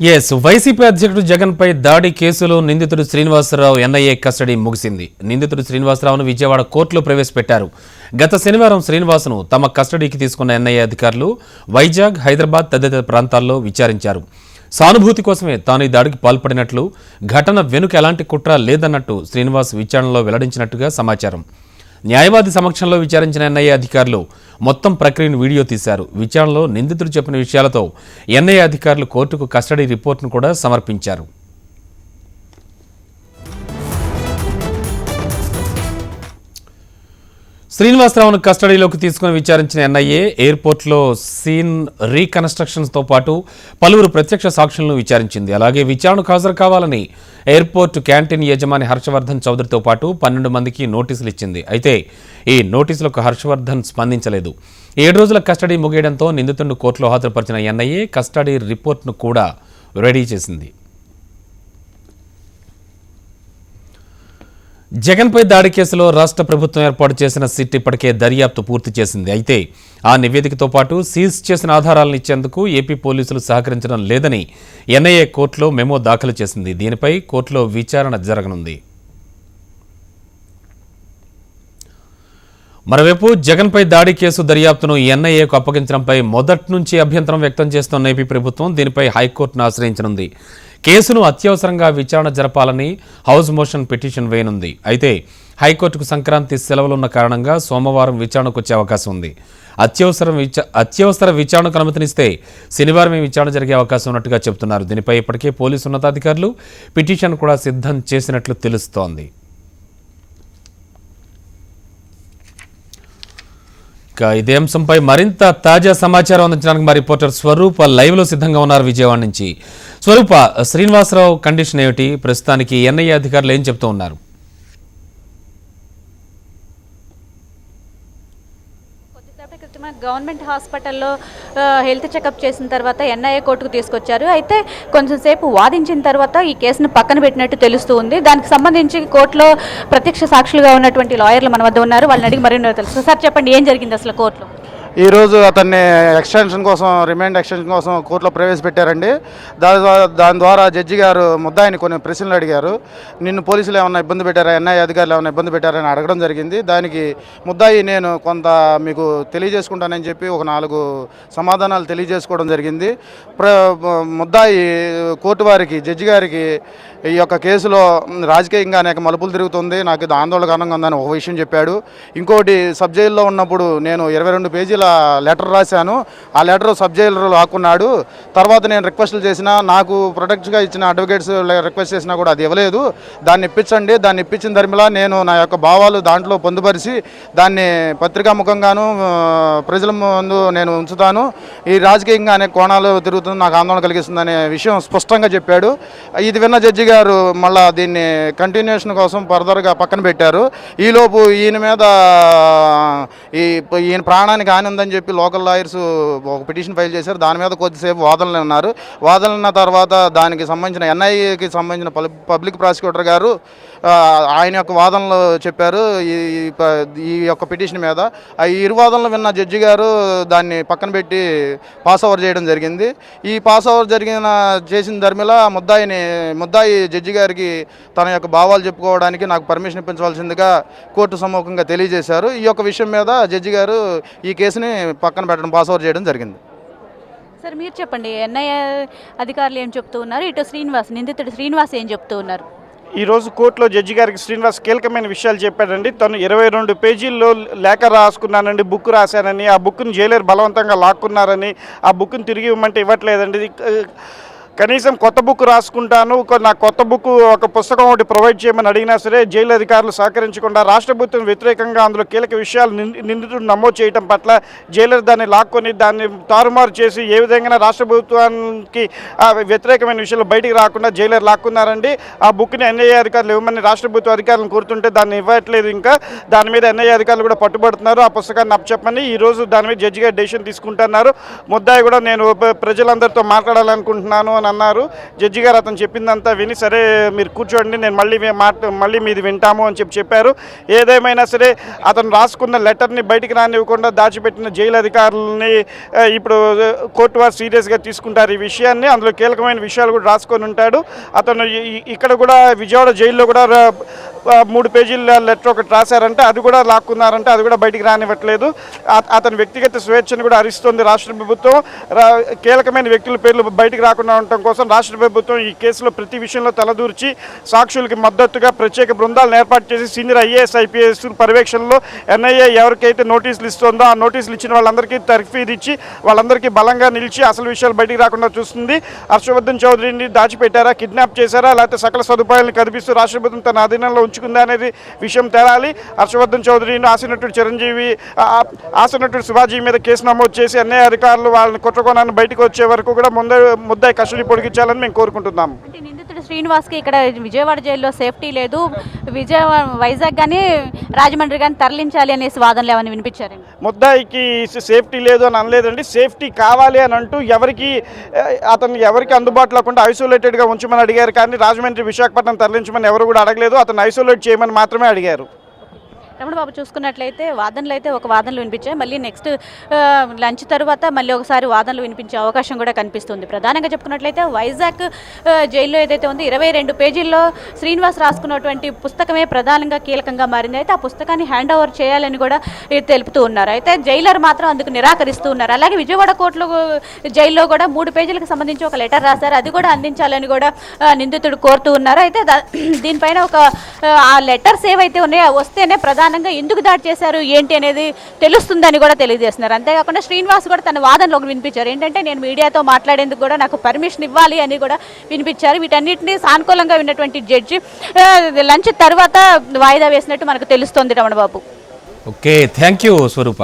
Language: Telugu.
వైసీపీ అధ్యక్షుడు జగన్ పై దాడి కేసులో నిందితుడు శ్రీనివాసరావు ఎన్ఐఏ కస్టడీ ముగిసింది. నిందితుడు శ్రీనివాసరావును విజయవాడ కోర్టులో ప్రవేశపెట్టారు. గత శనివారం శ్రీనివాసును తమ కస్టడీకి తీసుకున్న ఎన్ఐఏ అధికారులు వైజాగ్, హైదరాబాద్ తదితర ప్రాంతాల్లో విచారించారు. సానుభూతి కోసమే తాను ఈ దాడికి పాల్పడినట్లు, ఘటన వెనుక ఎలాంటి కుట్ర లేదన్నట్టు శ్రీనివాస్ విచారణలో వెల్లడించినట్టుగా సమాచారం. న్యాయవాది సమక్షంలో విచారించిన ఎన్ఐఏ అధికారులు మొత్తం ప్రక్రియను వీడియో తీశారు. విచారణలో నిందితుడు చెప్పిన విషయాలతో ఎన్ఐఏ అధికారులు కోర్టుకు కస్టడీ రిపోర్టును కూడా సమర్పించారు. శ్రీనివాసరావును కస్టడీలోకి తీసుకుని విచారించిన ఎన్ఐఏ ఎయిర్పోర్ట్లో సీన్ రీకన్స్ట్రక్షన్స్తో పాటు పలువురు ప్రత్యక్ష సాక్షులను విచారించింది. అలాగే విచారణకు హాజరు కావాలని ఎయిర్పోర్టు క్యాంటీన్ యజమాని హర్షవర్ధన్ చౌదరితో పాటు 12 మందికి నోటీసులు ఇచ్చింది. అయితే ఈ నోటీసులకు హర్షవర్ధన్ స్పందించలేదు. 7 రోజుల కస్టడీ ముగియడంతో నిందితుడిని కోర్టులో హాజరుపరిచిన ఎన్ఐఏ కస్టడీ రిపోర్ట్ను కూడా రెడీ చేసింది. జగన్పై దాడి కేసులో రాష్ట్ర ప్రభుత్వం ఏర్పాటు చేసిన సిట్ ఇప్పటికే దర్యాప్తు పూర్తి చేసింది. అయితే ఆ నివేదికతో పాటు సీజ్ చేసిన ఆధారాలను ఇచ్చేందుకు ఏపీ పోలీసులు సహకరించడం లేదని ఎన్ఐఏ కోర్టులో మెమో దాఖలు చేసింది. దీనిపై కోర్టులో విచారణ జరగనుంది. మరోవైపు జగన్పై దాడి కేసు దర్యాప్తును ఎన్ఐఏకు అప్పగించడంపై మొదటి నుంచి అభ్యంతరం వ్యక్తం చేస్తున్న ఏపీ ప్రభుత్వం దీనిపై హైకోర్టును ఆశ్రయించనుంది. కేసును అత్యవసరంగా విచారణ జరపాలని హౌస్ మోషన్ పిటిషన్ వేయనుంది. అయితే హైకోర్టుకు సంక్రాంతి సెలవులున్న కారణంగా సోమవారం విచారణకు వచ్చే అవకాశం ఉంది. అత్యవసర విచారణకు అనుమతినిస్తే శనివారమే విచారణ జరిగే అవకాశం ఉన్నట్టుగా చెబుతున్నారు. దీనిపై ఇప్పటికే పోలీసు ఉన్నతాధికారులు పిటిషన్ కూడా సిద్ధం చేసినట్లు తెలుస్తోంది. ఇదే అంశంపై మరింత తాజా సమాచారం అందించడానికి మా రిపోర్టర్ స్వరూప లైవ్ లో సిద్ధంగా ఉన్నారు విజయవాడ నుంచి. స్వరూప, శ్రీనివాసరావు కండిషన్ ఏమిటి? ప్రస్తుతానికి ఎన్ఐఏ అధికారులు ఏం చెప్తూ ఉన్నారు? గవర్నమెంట్ హాస్పిటల్లో హెల్త్ చెకప్ చేసిన తర్వాత ఎన్ఐఏ కోర్టుకు తీసుకొచ్చారు. అయితే కొంచెంసేపు వాదించిన తర్వాత ఈ కేసును పక్కన పెట్టినట్టు తెలుస్తూ ఉంది. దానికి సంబంధించి కోర్టులో ప్రత్యక్ష సాక్షులుగా ఉన్నటువంటి లాయర్లు మన వద్ద ఉన్నారు. వాళ్ళని అడిగి మరిన్నో తెలుసు. సార్ చెప్పండి, ఏం జరిగింది అసలు కోర్టులో? ఈరోజు అతన్ని రిమాండ్ ఎక్స్టెన్షన్ కోసం కోర్టులో ప్రవేశపెట్టారండి. దాని ద్వారా జడ్జి గారు ముద్దాయిని కొన్ని ప్రశ్నలు అడిగారు. నిన్ను పోలీసులు ఏమన్నా ఇబ్బంది పెట్టారా, ఎన్ఐఏ అధికారులు ఏమైనా ఇబ్బంది పెట్టారని అడగడం జరిగింది. దానికి ముద్దాయి నేను కొంత మీకు తెలియజేసుకుంటానని చెప్పి ఒక 4 సమాధానాలు తెలియజేసుకోవడం జరిగింది. ముద్దాయి కోర్టు వారికి, జడ్జి గారికి ఈ యొక్క కేసులో రాజకీయంగా అనేక మలుపులు తిరుగుతుంది, నాకు ఇది ఆందోళనకరంగా ఉందని ఒక విషయం చెప్పాడు. ఇంకోటి, సబ్ జైల్లో ఉన్నప్పుడు నేను 22 పేజీల లెటర్ రాశాను, ఆ లెటర్ సబ్ జైలర్ ఆకున్నాడు. తర్వాత నేను రిక్వెస్ట్లు చేసినా, నాకు ప్రొటెక్ట్గా ఇచ్చిన అడ్వకేట్స్ రిక్వెస్ట్ చేసినా కూడా అది ఇవ్వలేదు. దాన్ని ఇప్పించండి, దాన్ని ఇప్పించిన ధర్మిలా నేను నా యొక్క భావాలు దాంట్లో పొందుపరిచి దాన్ని పత్రికాముఖంగాను ప్రజల ముందు నేను ఉంచుతాను. ఈ రాజకీయంగా అనేక కోణాలు తిరుగుతుంది, నాకు ఆందోళన కలిగిస్తుందనే విషయం స్పష్టంగా చెప్పాడు. ఇది విన్న జడ్జి గారు మళ్ళా దీన్ని కంటిన్యూషన్ కోసం ఫర్దర్గా పక్కన పెట్టారు. ఈలోపు ఈయన ప్రాణానికి హాని ఉందని చెప్పి లోకల్ లాయర్స్ ఒక పిటిషన్ ఫైల్ చేశారు. దాని మీద కొద్దిసేపు వాదనలు ఉన్నారు. వాదనల తర్వాత దానికి సంబంధించిన ఎన్ఐఏకి సంబంధించిన పబ్లిక్ ప్రాసిక్యూటర్ గారు ఆయన యొక్క వాదనలు చెప్పారు ఈ యొక్క పిటిషన్ మీద. ఈ ఇరు వాదనలు విన్న జడ్జి గారు దాన్ని పక్కన పెట్టి పాస్ ఓవర్ చేయడం జరిగింది. ఈ పాస్ ఓవర్ చేసిన ధర్మిలా ముద్దాయి జడ్జి గారికి తన యొక్క భావాలు చెప్పుకోవడానికి నాకు పర్మిషన్ ఇప్పించవలసిందిగా కోర్టు సమ్ముఖంగా తెలియజేశారు. ఈ యొక్క విషయం మీద జడ్జి గారు ఈ కేసుని పక్కన పెట్టడం, పాస్ ఓవర్ చేయడం జరిగింది. సార్ మీరు చెప్పండి, ఎన్ఐఏ అధికారులు ఏం చెప్తూ ఉన్నారు, ఇటు నిందితుడు శ్రీనివాస్ ఏం చెప్తూ ఉన్నారు? ఈరోజు కోర్టులో జడ్జి గారికి శ్రీనివాస్ కీలకమైన విషయాలు చెప్పాడండి. తను 22 పేజీల్లో లేఖ రాసుకున్నానండి, బుక్ రాశానని, ఆ బుక్ను జైలర్ బలవంతంగా లాక్కున్నారని, ఆ బుక్ను తిరిగి ఇవ్వమంటే ఇవ్వట్లేదండి. కనీసం కొత్త బుక్ రాసుకుంటాను, నాకు కొత్త బుక్ ఒక పుస్తకం ఒకటి ప్రొవైడ్ చేయమని అడిగినా సరే జైలు అధికారులు సహకరించకుండా రాష్ట్ర ప్రభుత్వం వ్యతిరేకంగా అందులో కీలక విషయాలు నిందితుడు నమోదు చేయడం పట్ల జైలర్ దాన్ని లాక్కొని దాన్ని తారుమారు చేసి ఏ విధంగా రాష్ట్ర ప్రభుత్వానికి వ్యతిరేకమైన విషయాలు బయటికి రాకుండా జైలర్ లాక్కున్నారండి. ఆ బుక్ని ఎన్ఐఏ అధికారులు ఇవ్వమని రాష్ట్ర ప్రభుత్వ అధికారులను కోరుతుంటే దాన్ని ఇవ్వట్లేదు. ఇంకా దాని మీద ఎన్ఐఏ అధికారులు కూడా పట్టుబడుతున్నారు. ఆ పుస్తకాన్ని అప్పచెప్పని ఈరోజు దాని మీద జడ్జి గారు డెసిషన్ తీసుకుంటున్నారు. ముద్దాయి కూడా నేను ప్రజలందరితో మాట్లాడాలనుకుంటున్నాను అని అని అన్నారు. జడ్జి గారు అతను చెప్పిందంతా విని సరే మీరు కూర్చోండి, నేను మళ్ళీ మీది వింటాము అని చెప్పారు. ఏదేమైనా సరే అతను రాసుకున్న లెటర్ని బయటికి రానివ్వకుండా దాచిపెట్టిన జైలు అధికారులని ఇప్పుడు కోర్టు వారు సీరియస్గా తీసుకుంటారు ఈ విషయాన్ని. అందులో కీలకమైన విషయాలు కూడా రాసుకొని ఉంటాడు. అతను ఇక్కడ కూడా విజయవాడ జైల్లో కూడా 3 పేజీల లెటర్ ఒకటి రాశారంటే అది కూడా లాక్కున్నారంటే అది కూడా బయటికి రానివ్వట్లేదు. అతని వ్యక్తిగత స్వేచ్ఛను కూడా హరిస్తుంది రాష్ట్ర ప్రభుత్వం. కీలకమైన వ్యక్తుల పేర్లు బయటికి రాకుండా ఉండటం కోసం రాష్ట్ర ప్రభుత్వం ఈ కేసులో ప్రతి విషయంలో తలదూర్చి సాక్షులకి మద్దతుగా ప్రత్యేక బృందాలను ఏర్పాటు చేసి సీనియర్ ఐఏఎస్ ఐపీఎస్ పర్యవేక్షణలో ఎన్ఐఏ ఎవరికైతే నోటీసులు ఇస్తుందో ఆ నోటీసులు ఇచ్చిన వాళ్ళందరికీ తర్ఫీదు ఇచ్చి వాళ్ళందరికీ బలంగా నిలిచి అసలు విషయాలు బయటికి రాకుండా చూస్తుంది. హర్షవర్ధన్ చౌదరిని దాచిపెట్టారా, కిడ్నాప్ చేశారా, లేకపోతే సకల సదుపాయాలను కల్పిస్తూ రాష్ట్ర ప్రభుత్వం తన అధీనంలో ఉంచుకుందా అనేది విషయం తేలాలి. హర్షవర్ధన్ చౌదరిని ఆసినట్టుడు చిరంజీవి, ఆసినట్టుడు శివాజీ మీద కేసు నమోదు చేసి ఎన్ఐఏ అధికారులు వాళ్ళని కుట్రకోణాన్ని బయటకు వచ్చే వరకు కూడా ముద్దాయి కస్టడీ పొడిగించాలని మేము కోరుకుంటున్నాము. అంటే నిందితుడు శ్రీనివాస్కి ఇక్కడ విజయవాడ జైల్లో సేఫ్టీ లేదు, వైజాగ్ కానీ రాజమండ్రి కానీ తరలించాలి అనేసి వాదనలు ఏమైనా వినిపించారండి? ముద్దాయికి సేఫ్టీ లేదు అని అనలేదండి. సేఫ్టీ కావాలి అని అంటూ అతను ఎవరికి అందుబాటులో లేకుండా ఐసోలేటెడ్గా ఉంచమని అడిగారు. కానీ రాజమండ్రి విశాఖపట్నం తరలించమని ఎవరు కూడా అడగలేదు. అతను ఐసోలేట్ చేయమని మాత్రమే అడిగారు. రమణబాబు చూసుకున్నట్లయితే వాదనలు అయితే ఒక వాదనలు వినిపించాయి. మళ్ళీ నెక్స్ట్ లంచ్ తర్వాత మళ్ళీ ఒకసారి వాదనలు వినిపించే అవకాశం కూడా కనిపిస్తుంది. ప్రధానంగా చెప్పుకున్నట్లయితే వైజాగ్ జైల్లో ఏదైతే ఉందో 22 పేజీల్లో శ్రీనివాస్ రాసుకున్నటువంటి పుస్తకమే ప్రధానంగా కీలకంగా మారింది. అయితే ఆ పుస్తకాన్ని హ్యాండ్ ఓవర్ చేయాలని కూడా తెలుపుతూ ఉన్నారు. అయితే జైలర్ మాత్రం అందుకు నిరాకరిస్తూ ఉన్నారు. అలాగే విజయవాడ కోర్టులో జైల్లో కూడా 3 పేజీలకు సంబంధించి ఒక లెటర్ రాశారు, అది కూడా అందించాలని కూడా నిందితుడు కోరుతూ ఉన్నారు. అయితే దీనిపైన ఆ లెటర్స్ ఏవైతే ఉన్నాయో వస్తేనే ప్రధానంగా ఎందుకు దాడి చేశారు ఏంటి అనేది తెలుస్తుందని కూడా తెలియజేస్తున్నారు. అంతేకాకుండా శ్రీనివాస్ కూడా తన వాదనలో వినిపించారు. ఏంటంటే నేను మీడియాతో మాట్లాడేందుకు కూడా నాకు పర్మిషన్ ఇవ్వాలి అని కూడా వినిపించారు. వీటన్నిటిని సానుకూలంగా విన్నటువంటి జడ్జి లంచ్ తర్వాత వాయిదా వేసినట్టు మనకు తెలుస్తోంది Ramanababu. Okay, thank you Swaroopa.